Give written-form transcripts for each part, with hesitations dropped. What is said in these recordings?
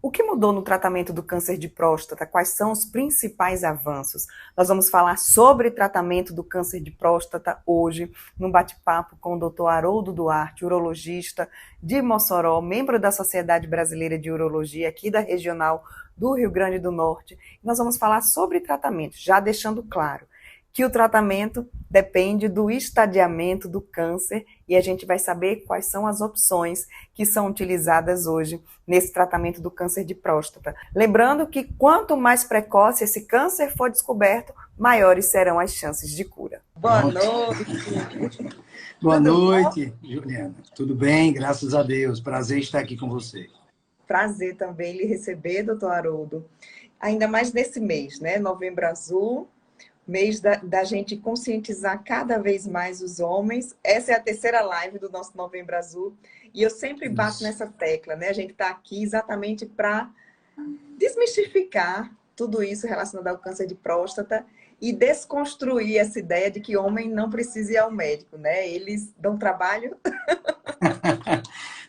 O que mudou no tratamento do câncer de próstata? Quais são os principais avanços? Nós vamos falar sobre tratamento do câncer de próstata hoje, num bate-papo com o Dr. Haroldo Duarte, urologista de Mossoró, membro da Sociedade Brasileira de Urologia aqui da Regional do Rio Grande do Norte. Nós vamos falar sobre tratamento, já deixando claro que o tratamento depende do estadiamento do câncer e a gente vai saber quais são as opções que são utilizadas hoje nesse tratamento do câncer de próstata. Lembrando que quanto mais precoce esse câncer for descoberto, maiores serão as chances de cura. Boa noite. Boa noite, Juliana. Tudo bem? Graças a Deus. Prazer estar aqui com você. Prazer também lhe receber, doutor Haroldo. Ainda mais nesse mês, né? Novembro Azul, mês da gente conscientizar cada vez mais os homens. Essa é a terceira live do nosso Novembro Azul. E eu sempre bato nessa tecla, né? A gente está aqui exatamente para desmistificar tudo isso relacionado ao câncer de próstata e desconstruir essa ideia de que homem não precisa ir ao médico, né? Eles dão trabalho.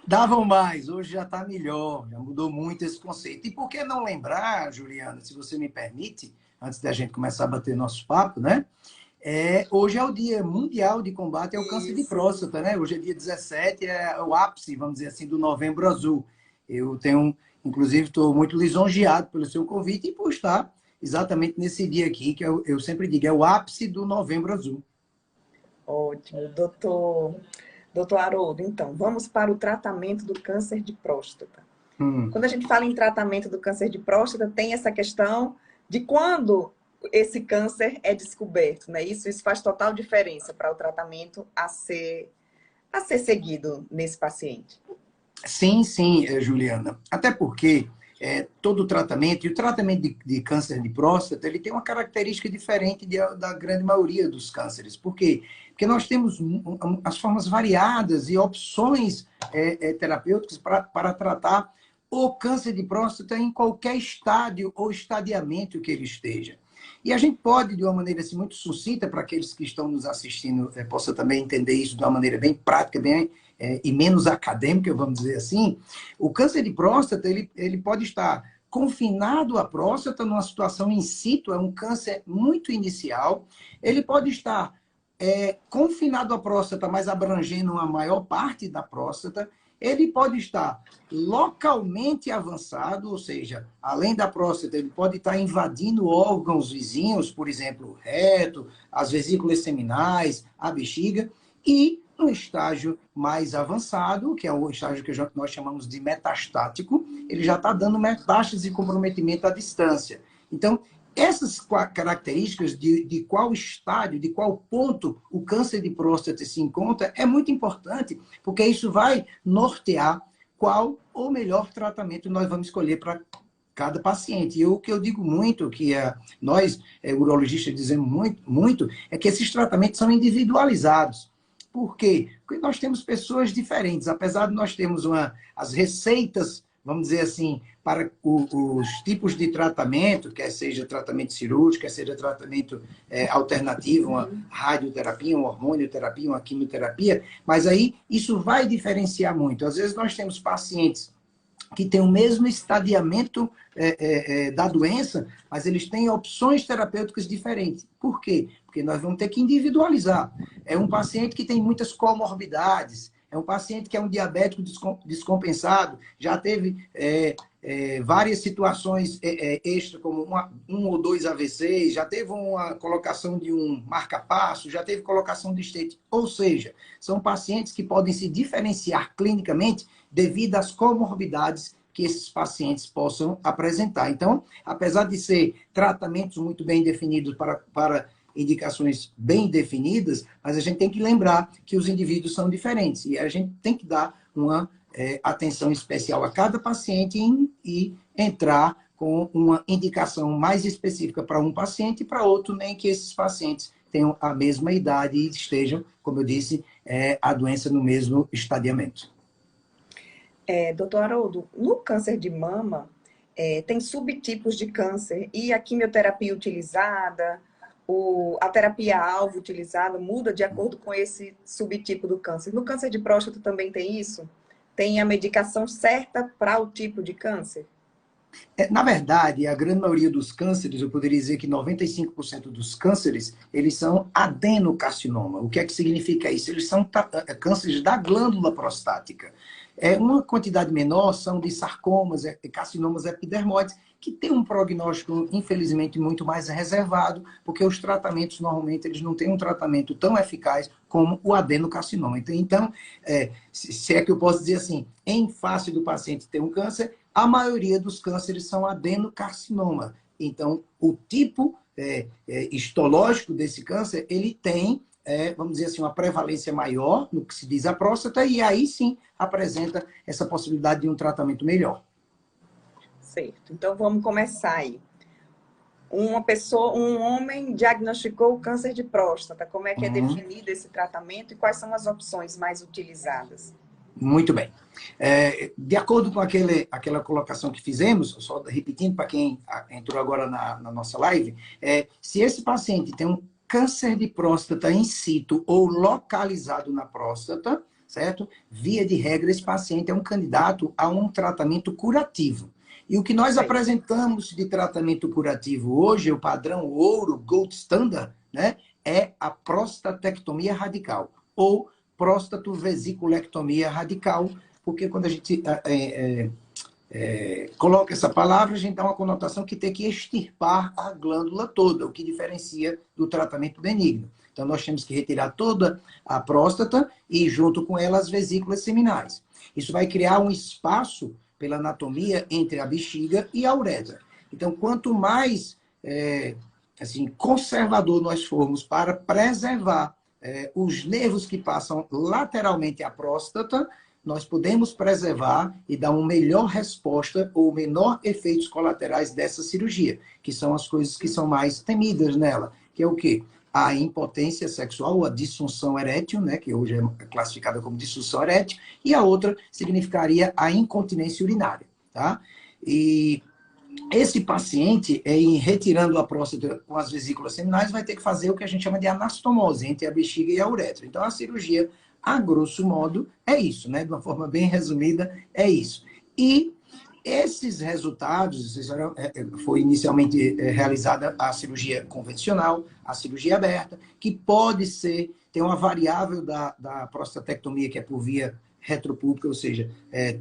Davam mais, hoje já está melhor, já mudou muito esse conceito. E por que não lembrar, Juliana, se você me permite, antes da gente começar a bater nosso papo, né? Hoje é o Dia Mundial de Combate ao Câncer de Próstata, né? Hoje é dia 17, é o ápice, vamos dizer assim, do Novembro Azul. Eu tenho, inclusive, estou muito lisonjeado pelo seu convite e por estar exatamente nesse dia aqui, que eu sempre digo, é o ápice do Novembro Azul. Ótimo, doutor Haroldo. Então, vamos para o tratamento do câncer de próstata. Quando a gente fala em tratamento do câncer de próstata, tem essa questão de quando esse câncer é descoberto, né? Isso faz total diferença para o tratamento a ser seguido nesse paciente. Sim, Juliana. Até porque todo tratamento, e o tratamento de câncer de próstata, ele tem uma característica diferente da grande maioria dos cânceres. Por quê? Porque nós temos as formas variadas e opções terapêuticas para tratar o câncer de próstata em qualquer estádio ou estadiamento que ele esteja. E a gente pode, de uma maneira assim, muito sucinta, para aqueles que estão nos assistindo, possam também entender isso de uma maneira bem prática, e menos acadêmica, vamos dizer assim, o câncer de próstata, ele pode estar confinado à próstata numa situação in situ, é um câncer muito inicial, ele pode estar confinado à próstata, mas abrangendo a maior parte da próstata, ele pode estar localmente avançado, ou seja, além da próstata, ele pode estar invadindo órgãos vizinhos, por exemplo, o reto, as vesículas seminais, a bexiga, e no estágio mais avançado, que é o estágio que nós chamamos de metastático, ele já está dando metástase e comprometimento à distância. Então, essas características de qual estádio, de qual ponto o câncer de próstata se encontra, é muito importante, porque isso vai nortear qual o melhor tratamento nós vamos escolher para cada paciente. E o que eu digo muito, que nós, urologistas, dizemos muito, é que esses tratamentos são individualizados. Por quê? Porque nós temos pessoas diferentes. Apesar de nós termos as receitas, vamos dizer assim, para os tipos de tratamento, quer seja tratamento cirúrgico, quer seja tratamento alternativo, uma radioterapia, uma hormonioterapia, uma quimioterapia, mas aí isso vai diferenciar muito. Às vezes nós temos pacientes que têm o mesmo estadiamento da doença, mas eles têm opções terapêuticas diferentes. Por quê? Porque nós vamos ter que individualizar. É um paciente que tem muitas comorbidades, é um paciente que é um diabético descompensado, já teve várias situações extra, como um ou dois AVCs, já teve uma colocação de um marca-passo, já teve colocação de stent. Ou seja, são pacientes que podem se diferenciar clinicamente devido às comorbidades que esses pacientes possam apresentar. Então, apesar de ser tratamentos muito bem definidos para indicações bem definidas, mas a gente tem que lembrar que os indivíduos são diferentes e a gente tem que dar uma atenção especial a cada paciente e entrar com uma indicação mais específica para um paciente e para outro, nem que esses pacientes tenham a mesma idade e estejam, como eu disse, a doença no mesmo estadiamento. Doutor Haroldo, no câncer de mama, tem subtipos de câncer e a quimioterapia utilizada, a terapia-alvo utilizada muda de acordo com esse subtipo do câncer. No câncer de próstata também tem isso? Tem a medicação certa para o tipo de câncer? Na verdade, a grande maioria dos cânceres, eu poderia dizer que 95% dos cânceres, eles são adenocarcinoma. O que é que significa isso? Eles são cânceres da glândula prostática. Uma quantidade menor são de sarcomas, carcinomas epidermoides, que tem um prognóstico, infelizmente, muito mais reservado, porque os tratamentos, normalmente, eles não têm um tratamento tão eficaz como o adenocarcinoma. Então, se é que eu posso dizer assim, em face do paciente ter um câncer, a maioria dos cânceres são adenocarcinoma. Então, o tipo histológico desse câncer, ele tem, vamos dizer assim, uma prevalência maior no que se diz a próstata, e aí sim apresenta essa possibilidade de um tratamento melhor. Certo. Então, vamos começar aí. Um homem diagnosticou o câncer de próstata. Como é que é definido esse tratamento e quais são as opções mais utilizadas? Muito bem. De acordo com aquela colocação que fizemos, só repetindo para quem entrou agora na nossa live, se esse paciente tem um câncer de próstata in situ ou localizado na próstata, certo? Via de regra, esse paciente é um candidato a um tratamento curativo. E o que nós apresentamos de tratamento curativo hoje, o padrão ouro, gold standard, né, é a prostatectomia radical, ou prostatuvesiculectomia radical, porque quando a gente coloca essa palavra, a gente dá uma conotação que tem que extirpar a glândula toda, o que diferencia do tratamento benigno. Então, nós temos que retirar toda a próstata e, junto com ela, as vesículas seminais. Isso vai criar um espaço pela anatomia entre a bexiga e a uretra. Então, quanto mais assim, conservador nós formos para preservar os nervos que passam lateralmente à próstata, nós podemos preservar e dar uma melhor resposta ou menor efeitos colaterais dessa cirurgia, que são as coisas que são mais temidas nela, que é o quê? A impotência sexual, ou a disfunção erétil, né, que hoje é classificada como disfunção erétil, e a outra significaria a incontinência urinária, tá? E esse paciente, em retirando a próstata com as vesículas seminais, vai ter que fazer o que a gente chama de anastomose entre a bexiga e a uretra. Então, a cirurgia, a grosso modo, é isso, né? De uma forma bem resumida, é isso. E esses resultados, foi inicialmente realizada a cirurgia convencional, a cirurgia aberta, que pode ser, tem uma variável da prostatectomia, que é por via retropúbica, ou seja,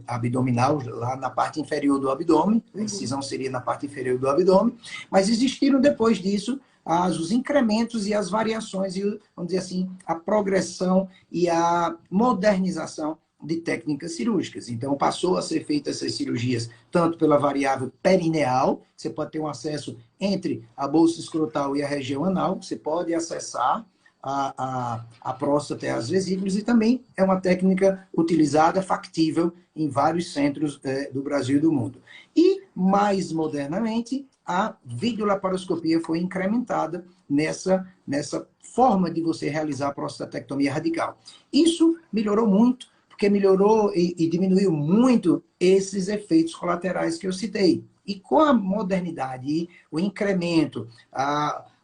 abdominal, lá na parte inferior do abdômen, a incisão seria na parte inferior do abdômen, mas existiram depois disso os incrementos e as variações, e, vamos dizer assim, a progressão e a modernização de técnicas cirúrgicas. Então, passou a ser feitas essas cirurgias tanto pela variável perineal, você pode ter um acesso entre a bolsa escrotal e a região anal, você pode acessar a próstata e as vesículas, e também é uma técnica utilizada, factível, em vários centros do Brasil e do mundo. E, mais modernamente, a videolaparoscopia foi incrementada nessa forma de você realizar a prostatectomia radical. Isso melhorou muito, porque melhorou e diminuiu muito esses efeitos colaterais que eu citei. E com a modernidade e o incremento,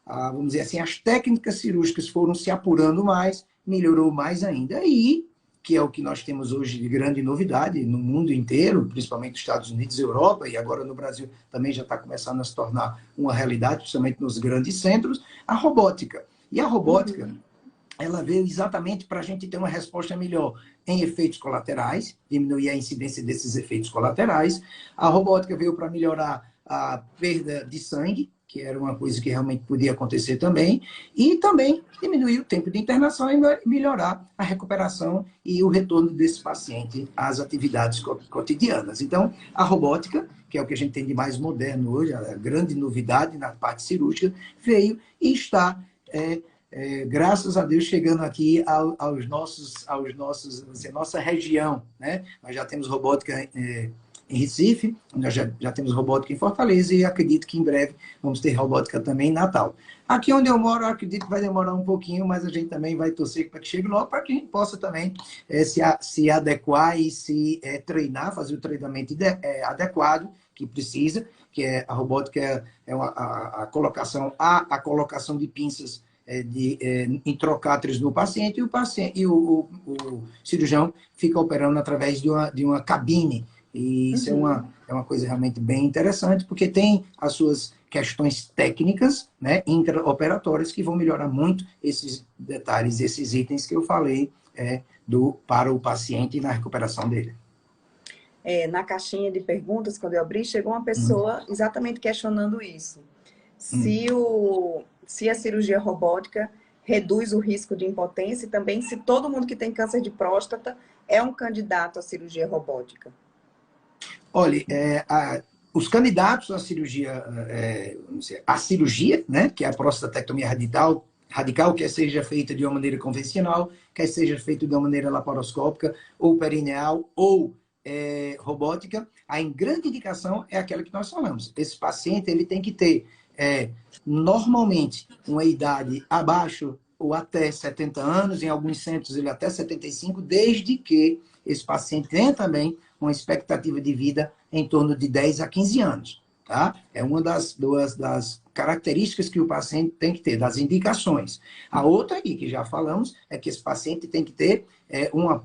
vamos dizer assim, as técnicas cirúrgicas foram se apurando mais, melhorou mais ainda. E, que é o que nós temos hoje de grande novidade no mundo inteiro, principalmente nos Estados Unidos e Europa, e agora no Brasil também já está começando a se tornar uma realidade, principalmente nos grandes centros, a robótica. E a robótica, ela veio exatamente para a gente ter uma resposta melhor em efeitos colaterais, diminuir a incidência desses efeitos colaterais. A robótica veio para melhorar a perda de sangue, que era uma coisa que realmente podia acontecer também, e também diminuir o tempo de internação e melhorar a recuperação e o retorno desse paciente às atividades cotidianas. Então, a robótica, que é o que a gente tem de mais moderno hoje, a grande novidade na parte cirúrgica, veio e está, graças a Deus, chegando aqui aos nossos, nossa região, né? Nós já temos robótica em Recife, nós já temos robótica em Fortaleza, e acredito que em breve vamos ter robótica também em Natal. Aqui onde eu moro, eu acredito que vai demorar um pouquinho, mas a gente também vai torcer para que chegue logo, para que a gente possa também se adequar e se treinar, fazer o treinamento adequado que precisa, que a robótica é a colocação de pinças em trocáteres no paciente, e o cirurgião fica operando através de uma cabine E isso é uma coisa realmente bem interessante, porque tem as suas questões técnicas, né, intraoperatórias, que vão melhorar muito esses detalhes, esses itens que eu falei para o paciente na recuperação dele. Na caixinha de perguntas, quando eu abri, chegou uma pessoa exatamente questionando isso. Se a cirurgia robótica reduz o risco de impotência e também se todo mundo que tem câncer de próstata é um candidato à cirurgia robótica. Olha, os candidatos à cirurgia, né, que é a prostatectomia radical, quer seja feita de uma maneira convencional, quer seja feita de uma maneira laparoscópica, ou perineal, ou robótica, a grande indicação é aquela que nós falamos. Esse paciente ele tem que ter, normalmente, uma idade abaixo ou até 70 anos, em alguns centros ele até 75, desde que esse paciente tenha também uma expectativa de vida em torno de 10 a 15 anos. Tá? É uma das características que o paciente tem que ter, das indicações. A outra aí, que já falamos, é que esse paciente tem que ter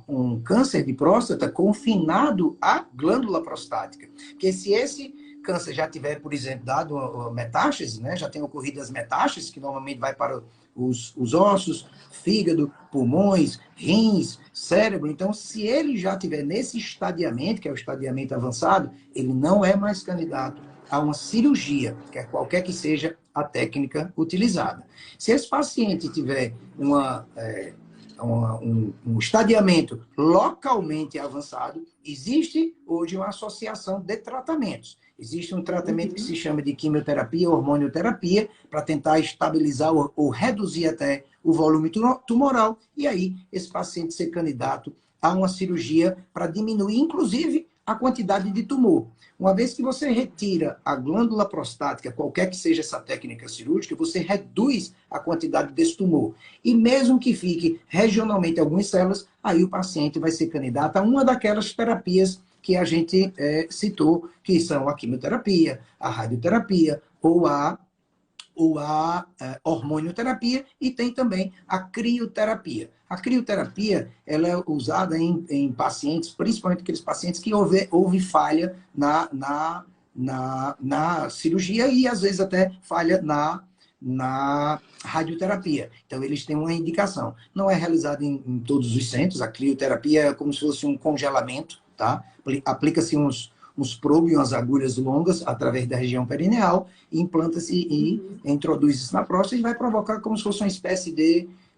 um câncer de próstata confinado à glândula prostática. Porque se esse câncer já tiver, por exemplo, dado metástase, né, já tem ocorrido as metástases, que normalmente vai para os ossos, fígado, pulmões, rins, cérebro. Então, se ele já tiver nesse estadiamento, que é o estadiamento avançado, ele não é mais candidato a uma cirurgia, qualquer que seja a técnica utilizada. Se esse paciente tiver um estadiamento localmente avançado, existe hoje uma associação de tratamentos. Existe um tratamento que se chama de quimioterapia, hormonioterapia, para tentar estabilizar ou reduzir até o volume tumoral, e aí esse paciente ser candidato a uma cirurgia para diminuir, inclusive, a quantidade de tumor. Uma vez que você retira a glândula prostática, qualquer que seja essa técnica cirúrgica, você reduz a quantidade desse tumor. E mesmo que fique regionalmente algumas células, aí o paciente vai ser candidato a uma daquelas terapias que a gente citou, que são a quimioterapia, a radioterapia ou a hormonioterapia, e tem também a crioterapia. A crioterapia ela é usada em pacientes, principalmente aqueles pacientes que houve falha na cirurgia e às vezes até falha na radioterapia. Então, eles têm uma indicação. Não é realizada em todos os centros. A crioterapia é como se fosse um congelamento, tá? Aplica-se uns probes, umas agulhas longas através da região perineal, implanta-se e introduz isso na próstata e vai provocar como se fosse uma espécie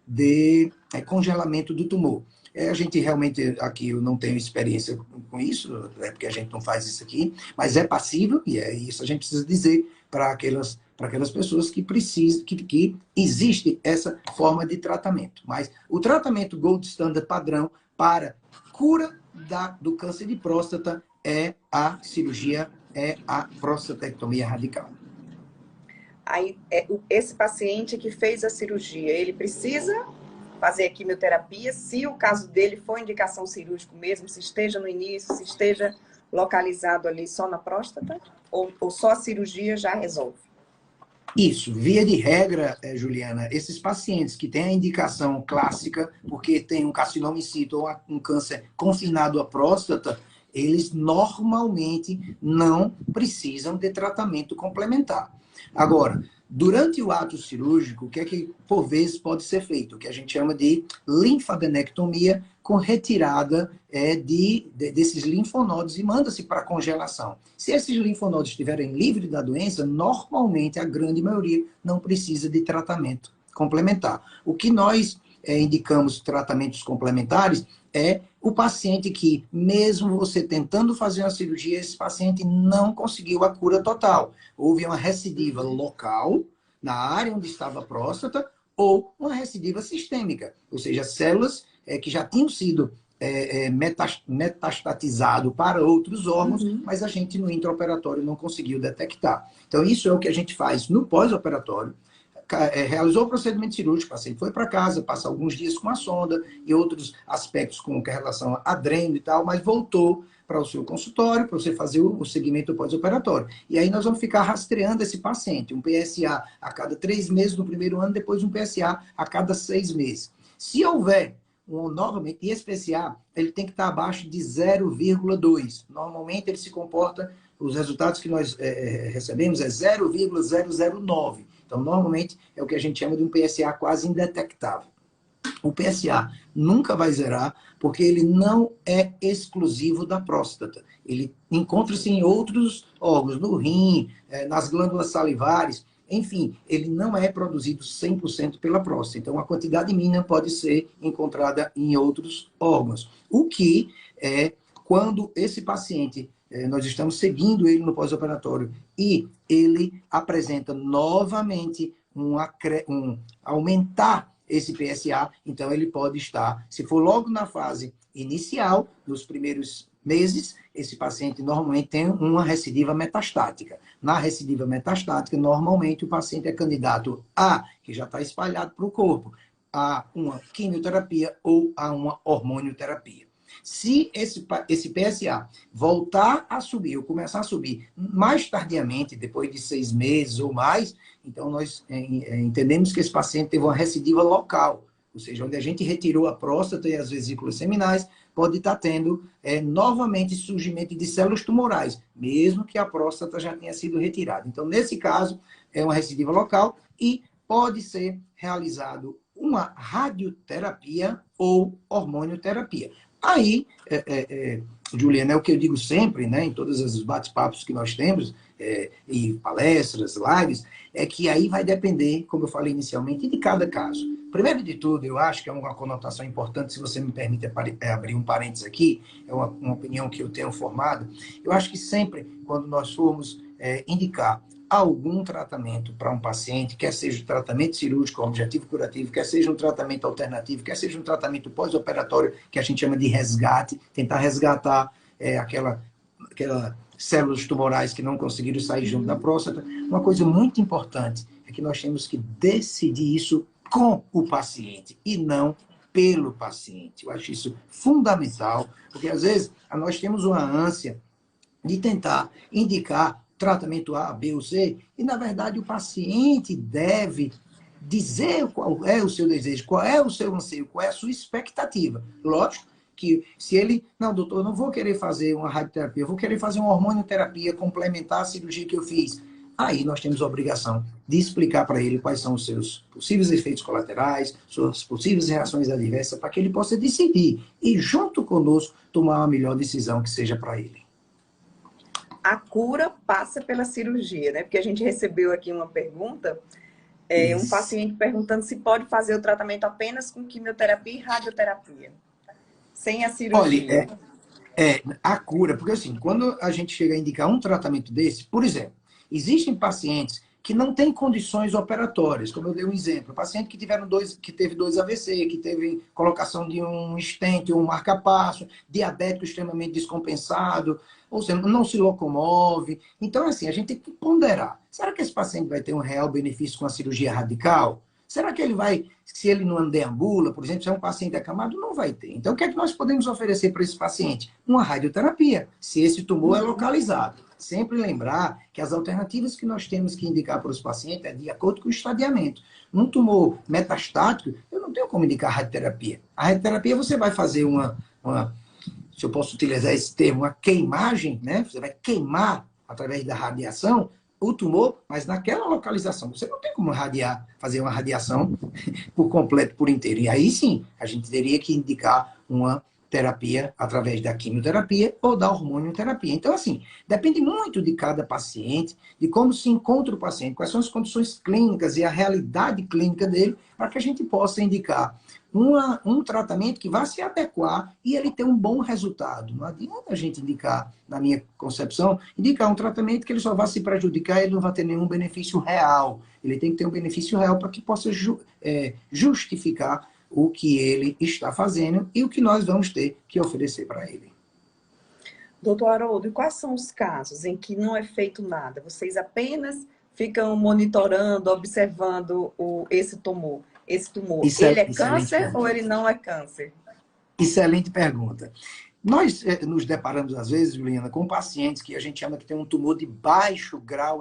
de congelamento do tumor. A gente realmente, aqui eu não tenho experiência com isso, é porque a gente não faz isso aqui, mas é passível, e é isso a gente precisa dizer para aquelas pessoas que precisam, que existe essa forma de tratamento. Mas o tratamento gold standard padrão para cura do câncer de próstata é a cirurgia, é a prostatectomia radical. Aí, esse paciente que fez a cirurgia, ele precisa fazer a quimioterapia, se o caso dele for indicação cirúrgica mesmo, se esteja no início, se esteja localizado ali só na próstata, ou só a cirurgia já resolve? Isso, via de regra, Juliana, esses pacientes que têm a indicação clássica, porque tem um carcinoma in situ ou um câncer confinado à próstata, eles normalmente não precisam de tratamento complementar. Agora, durante o ato cirúrgico, o que é que por vezes pode ser feito? O que a gente chama de linfadenectomia com retirada desses linfonodos e manda-se para congelação. Se esses linfonodos estiverem livres da doença, normalmente a grande maioria não precisa de tratamento complementar. O que nós indicamos tratamentos complementares é o paciente que, mesmo você tentando fazer uma cirurgia, esse paciente não conseguiu a cura total. Houve uma recidiva local, na área onde estava a próstata, ou uma recidiva sistêmica, ou seja, células que já tinham sido metastatizado para outros órgãos, mas a gente no intraoperatório não conseguiu detectar. Então, isso é o que a gente faz no pós-operatório. Realizou o procedimento cirúrgico, o paciente foi para casa, passa alguns dias com a sonda e outros aspectos com relação a dreno e tal, mas voltou para o seu consultório para você fazer o segmento pós-operatório. E aí nós vamos ficar rastreando esse paciente, um PSA a cada 3 meses no primeiro ano, depois um PSA a cada 6 meses. Se houver novamente, e esse PSA, ele tem que estar abaixo de 0,2. Normalmente ele se comporta, os resultados que nós recebemos é 0,009. Então, normalmente é o que a gente chama de um PSA quase indetectável. O PSA nunca vai zerar, porque ele não é exclusivo da próstata. Ele encontra-se em outros órgãos, no rim, nas glândulas salivares, enfim, ele não é produzido 100% pela próstata. Então, a quantidade mínima pode ser encontrada em outros órgãos. O que é quando esse paciente, nós estamos seguindo ele no pós-operatório e ele apresenta novamente aumentar esse PSA, então ele pode estar, se for logo na fase inicial, nos primeiros meses, esse paciente normalmente tem uma recidiva metastática. Na recidiva metastática, normalmente o paciente é candidato a, que já está espalhado para o corpo, a uma quimioterapia ou a uma hormonioterapia. Se esse PSA voltar a subir, ou começar a subir mais tardiamente, depois de 6 meses ou mais, então nós entendemos que esse paciente teve uma recidiva local, ou seja, onde a gente retirou a próstata e as vesículas seminais, pode estar tendo novamente surgimento de células tumorais, mesmo que a próstata já tenha sido retirada. Então, nesse caso, é uma recidiva local e pode ser realizado uma radioterapia ou hormonioterapia. Aí, Juliana, é o que eu digo sempre, né, em todos os bate-papos que nós temos, e palestras, lives, é que aí vai depender, como eu falei inicialmente, de cada caso. Primeiro de tudo, eu acho que é uma conotação importante, se você me permite abrir um parênteses aqui, é uma opinião que eu tenho formado, eu acho que sempre, quando nós formos indicar algum tratamento para um paciente, quer seja um tratamento cirúrgico, objetivo curativo, quer seja um tratamento alternativo, quer seja um tratamento pós-operatório, que a gente chama de resgate, tentar resgatar aquelas células tumorais que não conseguiram sair junto da próstata. Uma coisa muito importante é que nós temos que decidir isso com o paciente e não pelo paciente. Eu acho isso fundamental, porque às vezes nós temos uma ânsia de tentar indicar tratamento A, B ou C, e na verdade o paciente deve dizer qual é o seu desejo, qual é o seu anseio, qual é a sua expectativa. Lógico que se ele, não, doutor, eu não vou querer fazer uma radioterapia, eu vou querer fazer uma hormonioterapia complementar a cirurgia que eu fiz. Aí nós temos a obrigação de explicar para ele quais são os seus possíveis efeitos colaterais, suas possíveis reações adversas, para que ele possa decidir e, junto conosco, tomar a melhor decisão que seja para ele. A cura passa pela cirurgia, né? Porque a gente recebeu aqui uma pergunta, um paciente perguntando se pode fazer o tratamento apenas com quimioterapia e radioterapia, sem a cirurgia. Olha, a cura, porque assim, quando a gente chega a indicar um tratamento desse, por exemplo, existem pacientes que não têm condições operatórias, como eu dei um exemplo, paciente que teve 2 AVC, que teve colocação de um stent, um marca-passo, diabético extremamente descompensado, ou seja, não se locomove. Então, assim, a gente tem que ponderar. Será que esse paciente vai ter um real benefício com a cirurgia radical? Será que ele vai, se ele não deambula, por exemplo, se é um paciente acamado, não vai ter. Então, o que é que nós podemos oferecer para esse paciente? Uma radioterapia, se esse tumor é localizado. Sempre lembrar que as alternativas que nós temos que indicar para os pacientes é de acordo com o estadiamento. Num tumor metastático, eu não tenho como indicar radioterapia. A radioterapia você vai fazer se eu posso utilizar esse termo, uma queimagem, né? Você vai queimar através da radiação o tumor, mas naquela localização. Você não tem como fazer uma radiação por completo, por inteiro. E aí sim, a gente teria que indicar uma terapia através da quimioterapia ou da hormonioterapia. Então, assim, depende muito de cada paciente, de como se encontra o paciente, quais são as condições clínicas e a realidade clínica dele, para que a gente possa indicar um tratamento que vá se adequar e ele ter um bom resultado. Não adianta a gente indicar, na minha concepção, indicar um tratamento que ele só vai se prejudicar e ele não vai ter nenhum benefício real. Ele tem que ter um benefício real para que possa justificar o que ele está fazendo e o que nós vamos ter que oferecer para ele. Doutor Haroldo, e quais são os casos em que não é feito nada? Vocês apenas ficam monitorando, observando esse tumor? Ele é câncer ou ele não é câncer? Excelente pergunta. Nós nos deparamos, às vezes, Juliana, com pacientes que a gente chama que tem um tumor de baixo grau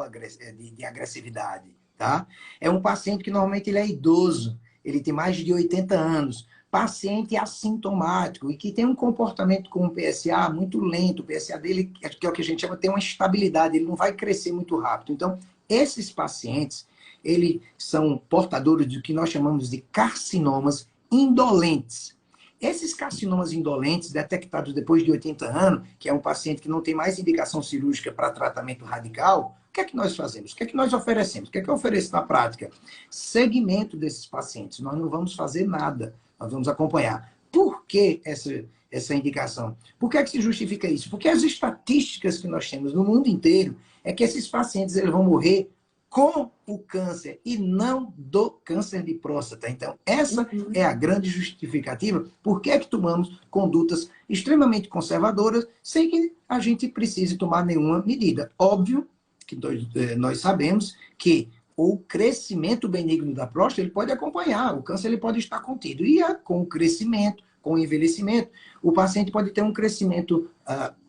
de agressividade. Tá? É um paciente que normalmente ele é idoso, ele tem mais de 80 anos, paciente assintomático e que tem um comportamento com o PSA muito lento, o PSA dele, que é o que a gente chama, tem uma estabilidade, ele não vai crescer muito rápido. Então, esses pacientes, eles são portadores do que nós chamamos de carcinomas indolentes. Esses carcinomas indolentes, detectados depois de 80 anos, que é um paciente que não tem mais indicação cirúrgica para tratamento radical, o que é que nós fazemos? O que é que nós oferecemos? O que é que eu ofereço na prática? Segmento desses pacientes. Nós não vamos fazer nada. Nós vamos acompanhar. Por que essa indicação? Por que é que se justifica isso? Porque as estatísticas que nós temos no mundo inteiro é que esses pacientes eles vão morrer com o câncer e não do câncer de próstata. Então, essa é a grande justificativa por que é que tomamos condutas extremamente conservadoras sem que a gente precise tomar nenhuma medida. Óbvio que nós sabemos que o crescimento benigno da próstata ele pode acompanhar, o câncer ele pode estar contido. E com o crescimento, com o envelhecimento, o paciente pode ter um crescimento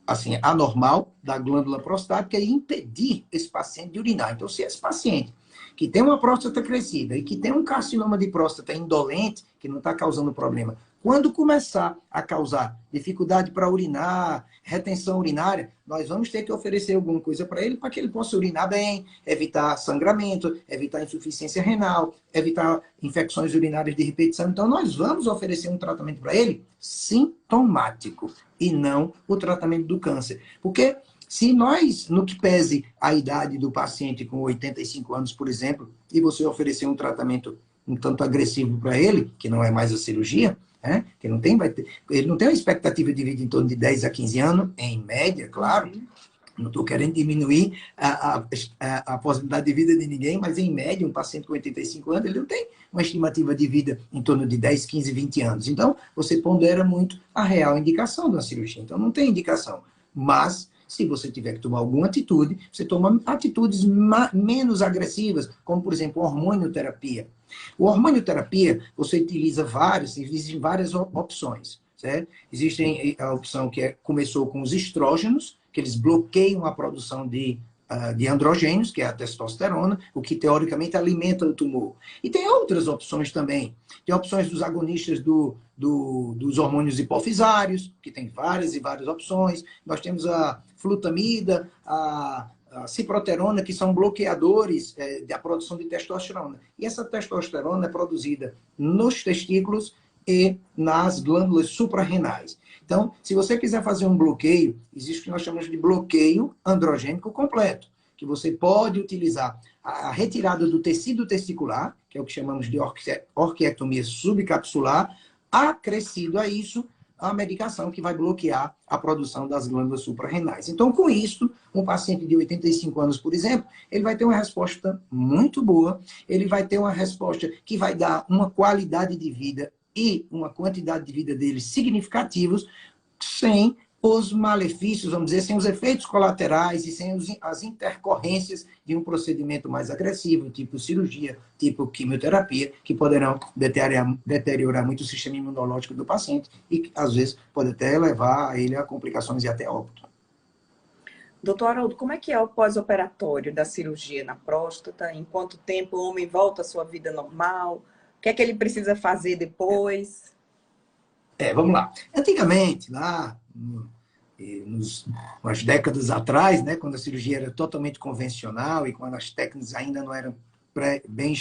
assim, anormal da glândula prostática e impedir esse paciente de urinar. Então, se esse paciente que tem uma próstata crescida e que tem um carcinoma de próstata indolente, que não está causando problema, quando começar a causar dificuldade para urinar, retenção urinária, nós vamos ter que oferecer alguma coisa para ele para que ele possa urinar bem, evitar sangramento, evitar insuficiência renal, evitar infecções urinárias de repetição. Então, nós vamos oferecer um tratamento para ele sintomático e não o tratamento do câncer. Porque se nós, no que pese a idade do paciente com 85 anos, por exemplo, e você oferecer um tratamento um tanto agressivo para ele, que não é mais a cirurgia, que ele não tem uma expectativa de vida em torno de 10 a 15 anos, em média, claro. Não estou querendo diminuir a possibilidade de vida de ninguém, mas em média, um paciente com 85 anos, ele não tem uma estimativa de vida em torno de 10, 15, 20 anos. Então, você pondera muito a real indicação da cirurgia. Então, não tem indicação. Mas, se você tiver que tomar alguma atitude, você toma atitudes menos agressivas, como, por exemplo, hormonioterapia. O hormonioterapia, você utiliza existem várias opções, certo? Existe a opção que começou com os estrógenos, que eles bloqueiam a produção de androgênios, que é a testosterona, o que teoricamente alimenta o tumor. E tem outras opções também. Tem opções dos agonistas dos hormônios hipofisários, que tem várias e várias opções. Nós temos a flutamida, a ciproterona, que são bloqueadores da produção de testosterona. E essa testosterona é produzida nos testículos e nas glândulas suprarrenais. Então, se você quiser fazer um bloqueio, existe o que nós chamamos de bloqueio androgênico completo, que você pode utilizar a retirada do tecido testicular, que é o que chamamos de orquiectomia subcapsular, acrescido a isso a medicação que vai bloquear a produção das glândulas suprarrenais. Então, com isso, um paciente de 85 anos, por exemplo, ele vai ter uma resposta muito boa, ele vai ter uma resposta que vai dar uma qualidade de vida e uma quantidade de vida dele significativos, sem os malefícios, vamos dizer, sem os efeitos colaterais e sem as intercorrências de um procedimento mais agressivo, tipo cirurgia, tipo quimioterapia, que poderão deteriorar muito o sistema imunológico do paciente e, às vezes, pode até levar ele a complicações e até óbito. Doutor Haroldo, como é que é o pós-operatório da cirurgia na próstata? Em quanto tempo o homem volta à sua vida normal? O que é que ele precisa fazer depois? Vamos lá. Antigamente, lá umas décadas atrás, né, quando a cirurgia era totalmente convencional e quando as técnicas ainda não eram bem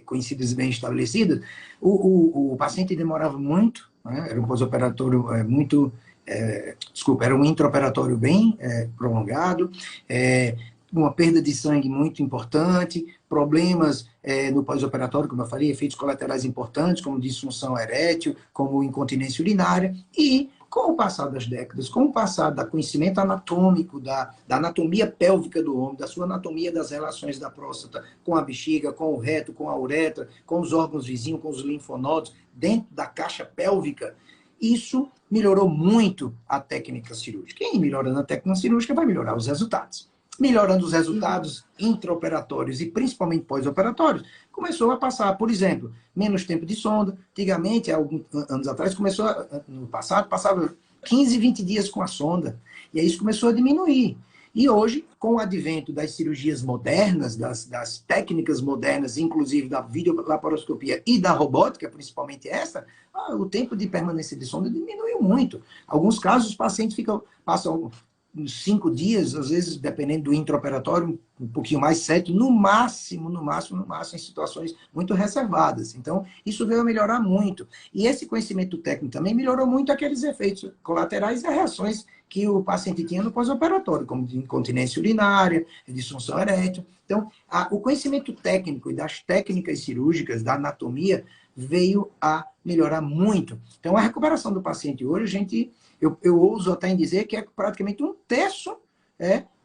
conhecidas e bem estabelecidas, o paciente demorava muito, né, era um pós-operatório era um intraoperatório bem prolongado, uma perda de sangue muito importante, problemas no pós-operatório, como eu falei, efeitos colaterais importantes, como disfunção erétil, como incontinência urinária, e com o passar das décadas, com o passar do conhecimento anatômico, da anatomia pélvica do homem, da sua anatomia das relações da próstata com a bexiga, com o reto, com a uretra, com os órgãos vizinhos, com os linfonodos, dentro da caixa pélvica, isso melhorou muito a técnica cirúrgica. Quem melhora na técnica cirúrgica vai melhorar os resultados. Melhorando os resultados intraoperatórios e principalmente pós-operatórios, começou a passar, por exemplo, menos tempo de sonda. Antigamente, há alguns anos atrás, no passado, passava 15, 20 dias com a sonda. E aí isso começou a diminuir. E hoje, com o advento das cirurgias modernas, das técnicas modernas, inclusive da videolaparoscopia e da robótica, principalmente essa, o tempo de permanência de sonda diminuiu muito. Alguns casos, os pacientes passam 5 dias, às vezes, dependendo do intraoperatório, um pouquinho mais, 7, no máximo, em situações muito reservadas. Então, isso veio a melhorar muito. E esse conhecimento técnico também melhorou muito aqueles efeitos colaterais e reações que o paciente tinha no pós-operatório, como de incontinência urinária, disfunção erétil. Então, o conhecimento técnico e das técnicas cirúrgicas, da anatomia, veio a melhorar muito. Então, a recuperação do paciente hoje, eu ouso até em dizer que é praticamente 1/3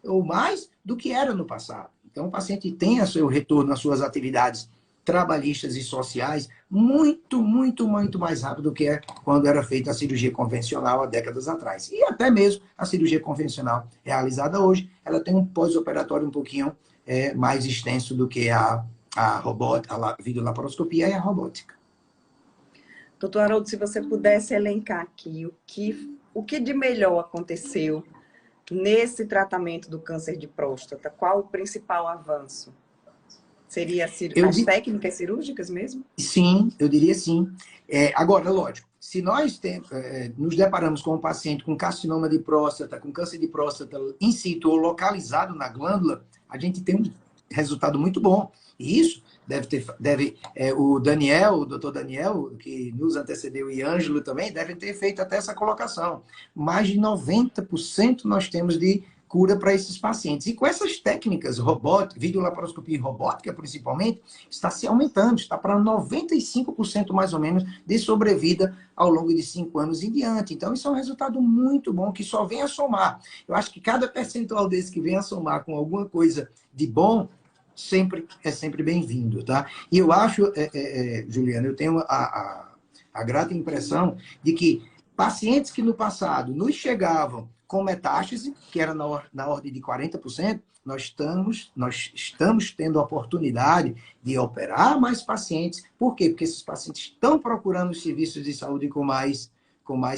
ou mais do que era no passado. Então, o paciente tem o seu retorno às suas atividades trabalhistas e sociais muito, muito, muito mais rápido do que quando era feita a cirurgia convencional há décadas atrás. E até mesmo a cirurgia convencional realizada hoje, ela tem um pós-operatório um pouquinho mais extenso do que a robótica, a videolaparoscopia e a robótica. Doutor Haroldo, se você pudesse elencar aqui o que de melhor aconteceu nesse tratamento do câncer de próstata, qual o principal avanço? Seria as técnicas cirúrgicas mesmo? Sim, eu diria sim. Agora, lógico, se nós nos deparamos com um paciente com carcinoma de próstata, com câncer de próstata in situ ou localizado na glândula, a gente tem um resultado muito bom. E isso o Daniel, o doutor Daniel, que nos antecedeu, e Ângelo também, devem ter feito até essa colocação. Mais de 90% nós temos de cura para esses pacientes. E com essas técnicas robóticas, videolaparoscopia e robótica principalmente, está se aumentando, está para 95% mais ou menos de sobrevida ao longo de 5 anos em diante. Então, isso é um resultado muito bom que só vem a somar. Eu acho que cada percentual desse que vem a somar com alguma coisa de bom, é sempre bem-vindo, tá? E eu acho, Juliana, eu tenho a grata impressão de que pacientes que no passado nos chegavam com metástase, que era na ordem de 40%, nós estamos tendo a oportunidade de operar mais pacientes. Por quê? Porque esses pacientes estão procurando os serviços de saúde com mais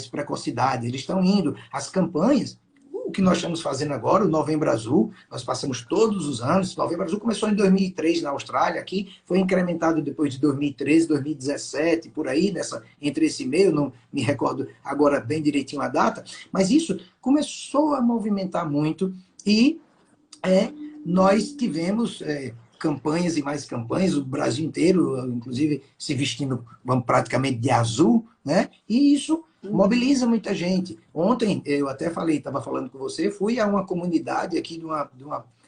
precocidade. Eles estão indo. As campanhas, o que nós estamos fazendo agora, o Novembro Azul, nós passamos todos os anos. O Novembro Azul começou em 2003 na Austrália, aqui foi incrementado depois de 2013, 2017, por aí, entre esse meio, não me recordo agora bem direitinho a data, mas isso começou a movimentar muito e nós tivemos campanhas e mais campanhas, o Brasil inteiro, inclusive se vestindo praticamente de azul, né? E isso mobiliza muita gente. Ontem, eu até estava falando com você, fui a uma comunidade aqui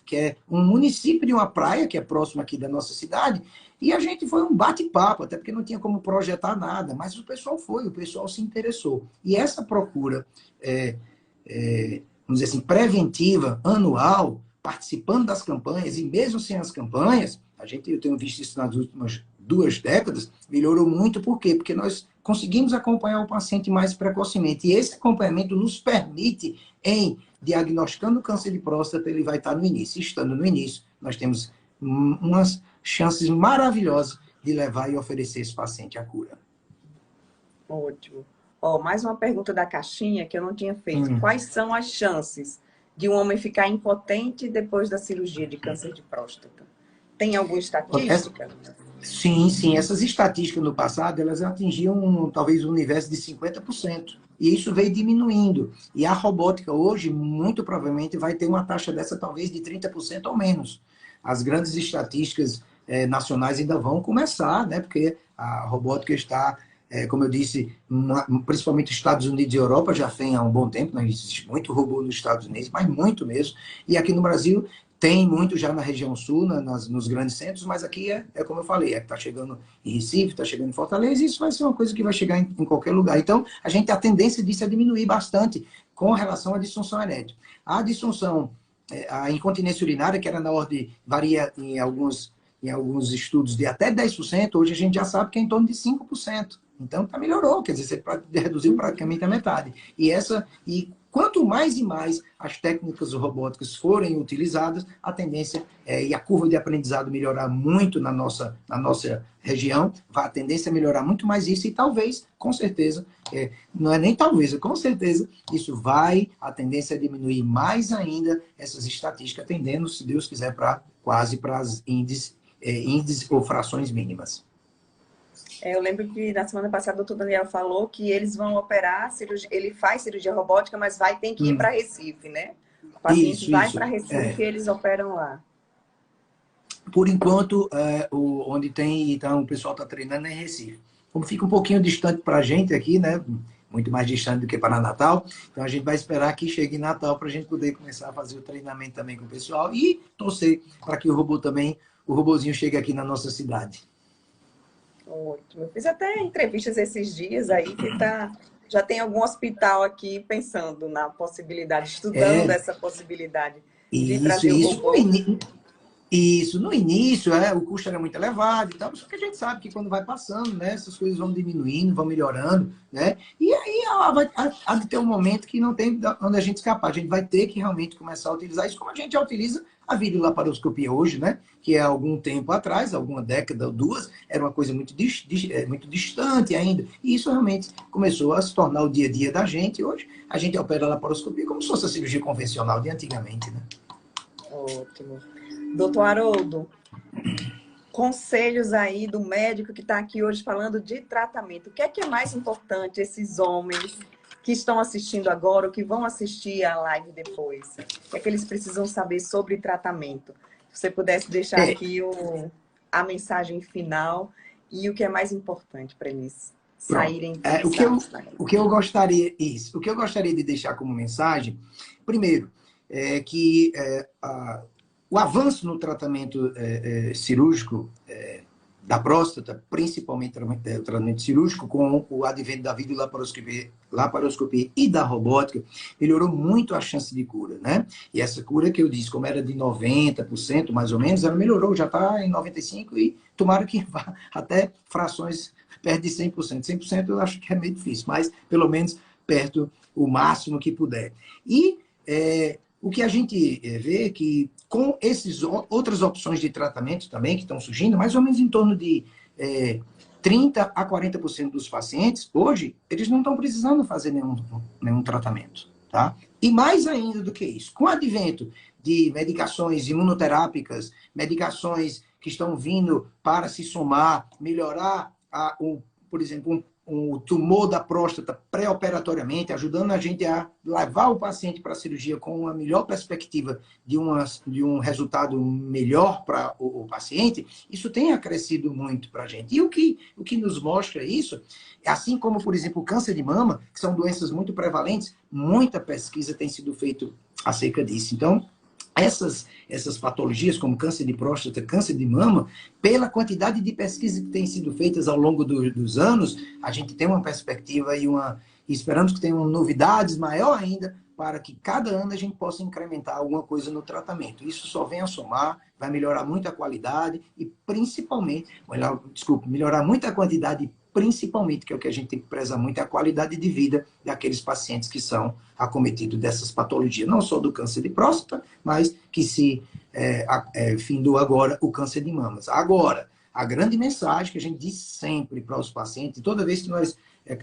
que é um município de uma praia, que é próximo aqui da nossa cidade, e a gente foi um bate-papo, até porque não tinha como projetar nada, mas o pessoal se interessou. E essa procura, vamos dizer assim, preventiva, anual, participando das campanhas, e mesmo sem as campanhas, eu tenho visto isso nas últimas 2 décadas, melhorou muito. Por quê? Porque nós conseguimos acompanhar o paciente mais precocemente. E esse acompanhamento nos permite, em diagnosticando o câncer de próstata, ele vai estar no início. Estando no início, nós temos umas chances maravilhosas de levar e oferecer esse paciente a cura. Ótimo. Mais uma pergunta da caixinha que eu não tinha feito. Quais são as chances de um homem ficar impotente depois da cirurgia de câncer de próstata? Tem alguma estatística? Sim. Essas estatísticas no passado, elas atingiam talvez um universo de 50%. E isso veio diminuindo. E a robótica hoje, muito provavelmente, vai ter uma taxa dessa talvez de 30% ou menos. As grandes estatísticas nacionais ainda vão começar, né? Porque a robótica está, como eu disse, principalmente os Estados Unidos e Europa já tem há um bom tempo, né? Existe muito robô nos Estados Unidos, mas muito mesmo. E aqui no Brasil tem muito já na região sul, nos grandes centros, mas aqui como eu falei, está chegando em Recife, está chegando em Fortaleza, e isso vai ser uma coisa que vai chegar em qualquer lugar. Então, a tendência disso é diminuir bastante com relação à disfunção erétil. A disfunção, a incontinência urinária, que era na ordem, varia em alguns estudos de até 10%, hoje a gente já sabe que é em torno de 5%. Então, melhorou, quer dizer, você reduziu praticamente a metade. E quanto mais e mais as técnicas robóticas forem utilizadas, a tendência e a curva de aprendizado melhorar muito na nossa região, a tendência a melhorar muito mais isso, e talvez, com certeza, não é nem talvez, com certeza, isso a tendência a diminuir mais ainda essas estatísticas, tendendo, se Deus quiser, quase para as índices ou frações mínimas. Eu lembro que na semana passada o doutor Daniel falou que eles vão operar, ele faz cirurgia robótica, mas ter que ir para Recife, né? O paciente vai para Recife e eles operam lá. Por enquanto, onde tem, então, o pessoal está treinando é em Recife. Como fica um pouquinho distante para a gente aqui, né? Muito mais distante do que para Natal, então a gente vai esperar que chegue Natal para a gente poder começar a fazer o treinamento também com o pessoal e torcer para que o robozinho chegue aqui na nossa cidade. Ótimo. Eu fiz até entrevistas esses dias aí que já tem algum hospital aqui pensando na possibilidade, estudando essa possibilidade de trazer o robô. Isso, no início, o custo era muito elevado e tal, só que a gente sabe que quando vai passando, né, essas coisas vão diminuindo, vão melhorando, né, e aí há de ter um momento que não tem onde a gente escapar, a gente vai ter que realmente começar a utilizar isso, como a gente já utiliza a videolaparoscopia hoje, né, que há algum tempo atrás, alguma década ou duas, era uma coisa muito distante ainda, e isso realmente começou a se tornar o dia a dia da gente, e hoje a gente opera a laparoscopia como se fosse a cirurgia convencional de antigamente, né. Ótimo. Doutor Haroldo, conselhos aí do médico que está aqui hoje falando de tratamento. O que é mais importante esses homens que estão assistindo agora ou que vão assistir a live depois? O que é que eles precisam saber sobre tratamento? Se você pudesse deixar aqui a mensagem final e o que é mais importante para eles saírem o que eu gostaria de deixar como mensagem, primeiro, é que o avanço no tratamento cirúrgico da próstata, principalmente o tratamento cirúrgico, com o advento da videolaparoscopia e da robótica, melhorou muito a chance de cura, né? E essa cura que eu disse, como era de 90%, mais ou menos, ela melhorou, já está em 95% e tomara que vá até frações perto de 100%. 100% eu acho que é meio difícil, mas pelo menos perto o máximo que puder. E o que a gente vê é que com essas outras opções de tratamento também que estão surgindo, mais ou menos em torno de 30% a 40% dos pacientes, hoje, eles não estão precisando fazer nenhum tratamento. Tá? E mais ainda do que isso, com o advento de medicações imunoterápicas, medicações que estão vindo para se somar, melhorar, por exemplo, o tumor da próstata pré-operatoriamente, ajudando a gente a levar o paciente para a cirurgia com uma melhor perspectiva de um resultado melhor para o paciente, isso tem acrescido muito para a gente. E o que nos mostra isso, assim como, por exemplo, o câncer de mama, que são doenças muito prevalentes, muita pesquisa tem sido feita acerca disso. Então, essas patologias, como câncer de próstata, câncer de mama, pela quantidade de pesquisas que têm sido feitas ao longo dos anos, a gente tem uma perspectiva e esperamos que tenham novidades maior ainda para que cada ano a gente possa incrementar alguma coisa no tratamento. Isso só vem a somar, vai melhorar muito a qualidade e principalmente, melhorar muito a quantidade, principalmente, que é o que a gente tem que prezar muito, é a qualidade de vida daqueles pacientes que são acometidos dessas patologias, não só do câncer de próstata, mas que se findou agora o câncer de mamas. Agora, a grande mensagem que a gente diz sempre para os pacientes, toda vez que nós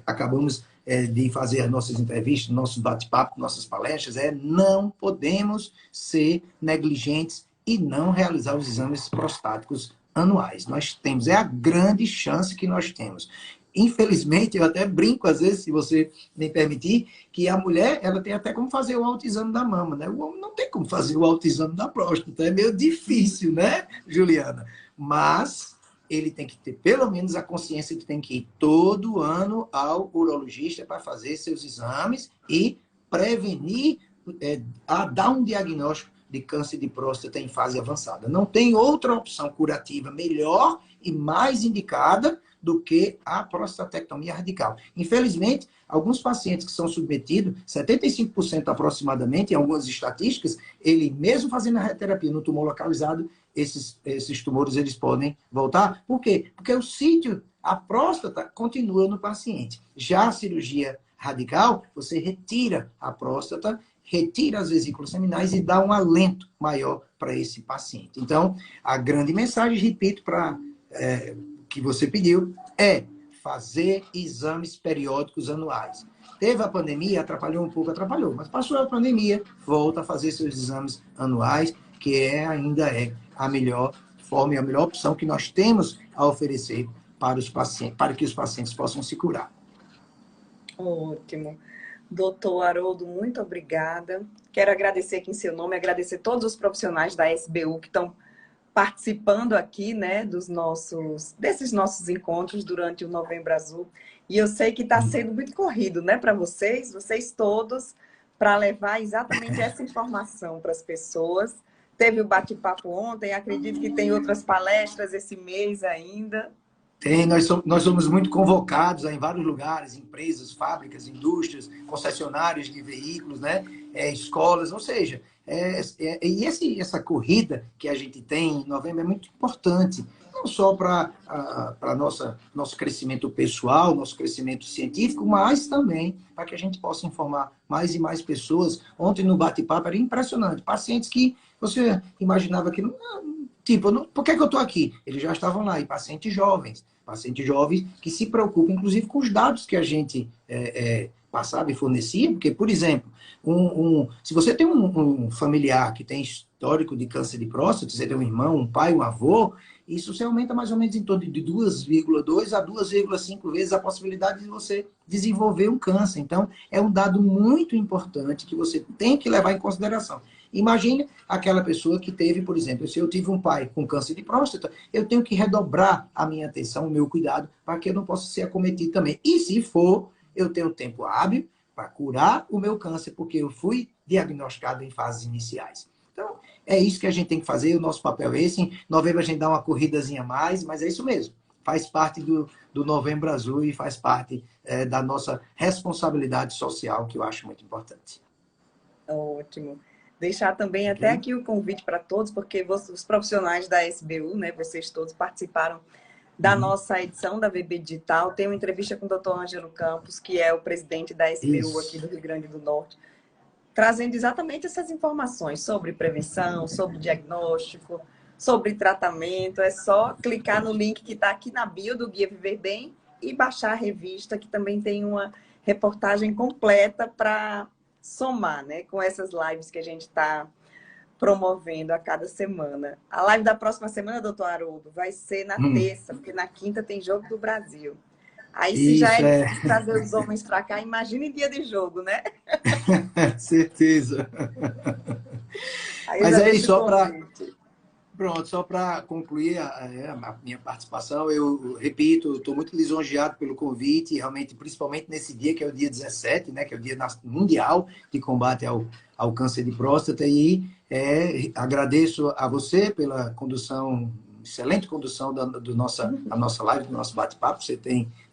acabamos de fazer as nossas entrevistas, nossos bate-papo, nossas palestras, não podemos ser negligentes e não realizar os exames prostáticos anuais. Nós temos, a grande chance que nós temos. Infelizmente, eu até brinco, às vezes, se você me permitir, que a mulher, ela tem até como fazer o autoexame da mama, né? O homem não tem como fazer o autoexame da próstata, é meio difícil, né, Juliana? Mas ele tem que ter, pelo menos, a consciência que tem que ir todo ano ao urologista para fazer seus exames e prevenir, a dar um diagnóstico de câncer de próstata em fase avançada. Não tem outra opção curativa melhor e mais indicada do que a prostatectomia radical. Infelizmente, alguns pacientes que são submetidos, 75% aproximadamente, em algumas estatísticas, ele mesmo fazendo a radioterapia no tumor localizado, esses tumores eles podem voltar. Por quê? Porque o sítio, a próstata, continua no paciente. Já a cirurgia radical, você retira a próstata, retira as vesículas seminais e dá um alento maior para esse paciente. Então, a grande mensagem, repito, para que você pediu, é fazer exames periódicos anuais. Teve a pandemia, atrapalhou um pouco, atrapalhou, mas passou a pandemia, volta a fazer seus exames anuais, que ainda é a melhor forma e a melhor opção que nós temos a oferecer para os pacientes, para que os pacientes possam se curar. Ótimo. Doutor Haroldo, muito obrigada. Quero agradecer aqui em seu nome, agradecer todos os profissionais da SBU que estão participando aqui, né, desses nossos encontros durante o Novembro Azul. E eu sei que está sendo muito corrido, né, para vocês todos, para levar exatamente essa informação para as pessoas. Teve o bate-papo ontem, acredito que tem outras palestras esse mês ainda. Tem, nós somos muito convocados em vários lugares, empresas, fábricas, indústrias, concessionários de veículos, né? Escolas, ou seja, essa corrida que a gente tem em novembro é muito importante, não só para nosso crescimento pessoal, nosso crescimento científico, mas também para que a gente possa informar mais e mais pessoas. Ontem no bate-papo era impressionante, pacientes que você imaginava que tipo, por que eu estou aqui? Eles já estavam lá, e pacientes jovens que se preocupam, inclusive, com os dados que a gente passava e fornecia, porque, por exemplo, se você tem um familiar que tem histórico de câncer de próstata, você tem um irmão, um pai, um avô, isso se aumenta mais ou menos em torno de 2,2 a 2,5 vezes a possibilidade de você desenvolver um câncer. Então, é um dado muito importante que você tem que levar em consideração. Imagine aquela pessoa que teve, por exemplo, se eu tive um pai com câncer de próstata, eu tenho que redobrar a minha atenção, o meu cuidado, para que eu não possa ser acometido também. E se for, eu tenho tempo hábil para curar o meu câncer, porque eu fui diagnosticado em fases iniciais. Então, é isso que a gente tem que fazer, o nosso papel é esse. Em novembro a gente dá uma corridazinha a mais, mas é isso mesmo. Faz parte do Novembro Azul e faz parte da nossa responsabilidade social, que eu acho muito importante. Ótimo. Deixar também até aqui o convite para todos, porque os profissionais da SBU, né, vocês todos participaram da nossa edição da VB Digital. Tem uma entrevista com o Dr. Ângelo Campos, que é o presidente da SBU aqui do Rio Grande do Norte, trazendo exatamente essas informações sobre prevenção, sobre diagnóstico, sobre tratamento. É só clicar no link que está aqui na bio do Guia Viver Bem e baixar a revista, que também tem uma reportagem completa para somar, né, com essas lives que a gente está promovendo a cada semana. A live da próxima semana, doutor Haroldo, vai ser na terça, porque na quinta tem Jogo do Brasil. Aí, se já é difícil trazer os homens para cá, imagine dia de jogo, né? Certeza. Mas aí, só para concluir a minha participação, eu repito, estou muito lisonjeado pelo convite, realmente, principalmente nesse dia, que é o dia 17, né, que é o Dia Mundial de Combate ao Câncer de Próstata, e agradeço a você pela condução, excelente condução da nossa live, do nosso bate-papo, você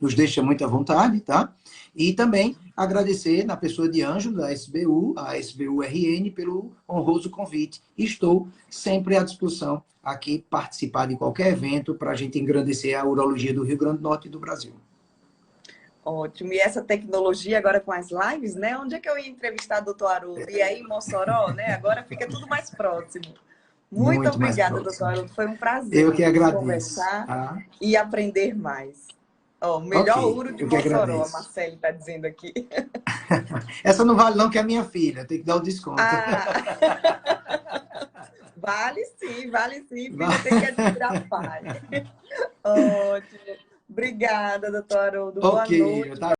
nos deixa muito à vontade, tá? E também agradecer na pessoa de Ângelo, da SBU, a SBU-RN, pelo honroso convite. Estou sempre à disposição aqui, participar de qualquer evento para a gente engrandecer a urologia do Rio Grande do Norte e do Brasil. Ótimo. E essa tecnologia agora com as lives, né? Onde é que eu ia entrevistar o doutor Haroldo? E aí, em Mossoró, né? Agora fica tudo mais próximo. Muito obrigada, doutor Haroldo. Foi um prazer. Eu que agradeço. Conversar e aprender mais. O melhor ouro de Mossoró, a Marcele está dizendo aqui. Essa não vale não, que é a minha filha. Tem que dar o desconto. Vale sim. Filha tem que admirar pai. Ótimo. Obrigada, doutor Haroldo. Boa noite.